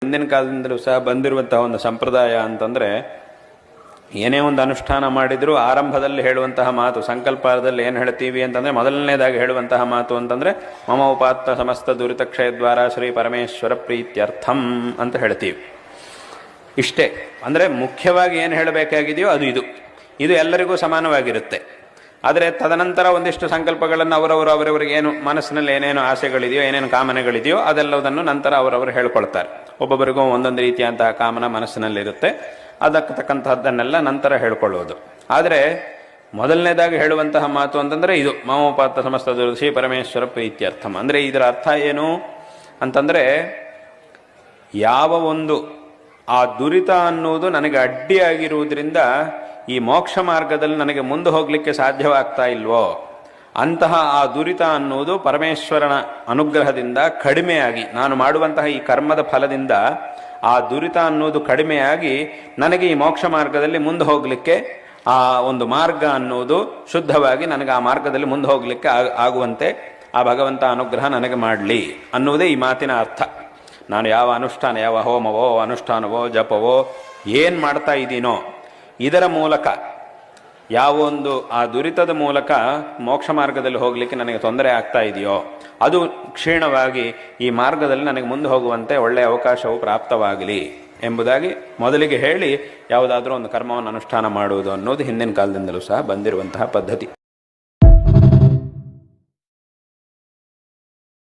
ಹಿಂದಿನ ಕಾಲದಿಂದಲೂ ಸಹ ಬಂದಿರುವಂತಹ ಒಂದು ಸಂಪ್ರದಾಯ ಅಂತಂದರೆ, ಏನೇ ಒಂದು ಅನುಷ್ಠಾನ ಮಾಡಿದರೂ ಆರಂಭದಲ್ಲಿ ಹೇಳುವಂತಹ ಮಾತು, ಸಂಕಲ್ಪದಲ್ಲಿ ಏನು ಹೇಳ್ತೀವಿ ಅಂತಂದರೆ ಮೊದಲನೇದಾಗಿ ಹೇಳುವಂತಹ ಮಾತು ಅಂತಂದರೆ ಮಮ ಉಪಾತ್ತ ಸಮಸ್ತ ದುರಿತ ಕ್ಷಯದ್ವಾರ ಶ್ರೀ ಪರಮೇಶ್ವರ ಪ್ರೀತ್ಯರ್ಥಂ ಅಂತ ಹೇಳ್ತೀವಿ. ಇಷ್ಟೇ. ಅಂದರೆ ಮುಖ್ಯವಾಗಿ ಏನು ಹೇಳಬೇಕಾಗಿದೆಯೋ ಇದು ಎಲ್ಲರಿಗೂ ಸಮಾನವಾಗಿರುತ್ತೆ. ಆದರೆ ತದನಂತರ ಒಂದಿಷ್ಟು ಸಂಕಲ್ಪಗಳನ್ನು ಅವರವರಿಗೆ ಏನು ಮನಸ್ಸಿನಲ್ಲಿ ಏನೇನು ಆಸೆಗಳಿದೆಯೋ, ಏನೇನು ಕಾಮನೆಗಳಿದೆಯೋ ಅದೆಲ್ಲದನ್ನು ನಂತರ ಅವರವರು ಹೇಳ್ಕೊಳ್ತಾರೆ. ಒಬ್ಬೊಬ್ಬರಿಗೂ ಒಂದೊಂದು ರೀತಿಯಂತಹ ಕಾಮನ ಮನಸ್ಸಿನಲ್ಲಿರುತ್ತೆ, ಅದಕ್ಕೆ ತಕ್ಕಂತಹದ್ದನ್ನೆಲ್ಲ ನಂತರ ಹೇಳ್ಕೊಳ್ಳೋದು. ಆದರೆ ಮೊದಲನೇದಾಗಿ ಹೇಳುವಂತಹ ಮಾತು ಅಂತಂದರೆ ಇದು ಮಮೋಪಾತ್ತ ಸಮಸ್ತ ಶ್ರೀ ಪರಮೇಶ್ವರ ಪ್ರೀತ್ಯರ್ಥಂ. ಅಂದರೆ ಇದರ ಅರ್ಥ ಏನು ಅಂತಂದರೆ, ಯಾವ ಒಂದು ಆ ದುರಿತ ಅನ್ನುವುದು ನನಗೆ ಅಡ್ಡಿಯಾಗಿರುವುದರಿಂದ ಈ ಮೋಕ್ಷ ಮಾರ್ಗದಲ್ಲಿ ನನಗೆ ಮುಂದೆ ಹೋಗಲಿಕ್ಕೆ ಸಾಧ್ಯವಾಗ್ತಾ ಇಲ್ವೋ, ಅಂತಹ ಆ ದುರಿತ ಅನ್ನುವುದು ಪರಮೇಶ್ವರನ ಅನುಗ್ರಹದಿಂದ ಕಡಿಮೆಯಾಗಿ, ನಾನು ಮಾಡುವಂತಹ ಈ ಕರ್ಮದ ಫಲದಿಂದ ಆ ದುರಿತ ಅನ್ನುವುದು ಕಡಿಮೆಯಾಗಿ ನನಗೆ ಈ ಮೋಕ್ಷ ಮಾರ್ಗದಲ್ಲಿ ಮುಂದೆ ಹೋಗಲಿಕ್ಕೆ ಆ ಒಂದು ಮಾರ್ಗ ಅನ್ನುವುದು ಶುದ್ಧವಾಗಿ ನನಗೆ ಆ ಮಾರ್ಗದಲ್ಲಿ ಮುಂದೆ ಹೋಗಲಿಕ್ಕೆ ಆಗುವಂತೆ ಆ ಭಗವಂತ ಅನುಗ್ರಹ ನನಗೆ ಮಾಡಲಿ ಅನ್ನುವುದೇ ಈ ಮಾತಿನ ಅರ್ಥ. ನಾನು ಯಾವ ಅನುಷ್ಠಾನ, ಯಾವ ಹೋಮವೋ ಅನುಷ್ಠಾನವೋ ಜಪವೋ ಏನು ಮಾಡ್ತಾ ಇದ್ದೀನೋ ಇದರ ಮೂಲಕ ಯಾವೊಂದು ಆ ದುರಿತದ ಮೂಲಕ ಮೋಕ್ಷ ಮಾರ್ಗದಲ್ಲಿ ಹೋಗಲಿಕ್ಕೆ ನನಗೆ ತೊಂದರೆ ಆಗ್ತಾ ಇದೆಯೋ ಅದು ಕ್ಷೀಣವಾಗಿ ಈ ಮಾರ್ಗದಲ್ಲಿ ನನಗೆ ಮುಂದೆ ಹೋಗುವಂತೆ ಒಳ್ಳೆಯ ಅವಕಾಶವು ಪ್ರಾಪ್ತವಾಗಲಿ ಎಂಬುದಾಗಿ ಮೊದಲಿಗೆ ಹೇಳಿ ಯಾವುದಾದ್ರೂ ಒಂದು ಕರ್ಮವನ್ನು ಅನುಷ್ಠಾನ ಮಾಡುವುದು ಅನ್ನೋದು ಹಿಂದಿನ ಕಾಲದಿಂದಲೂ ಸಹ ಬಂದಿರುವಂತಹ ಪದ್ಧತಿ.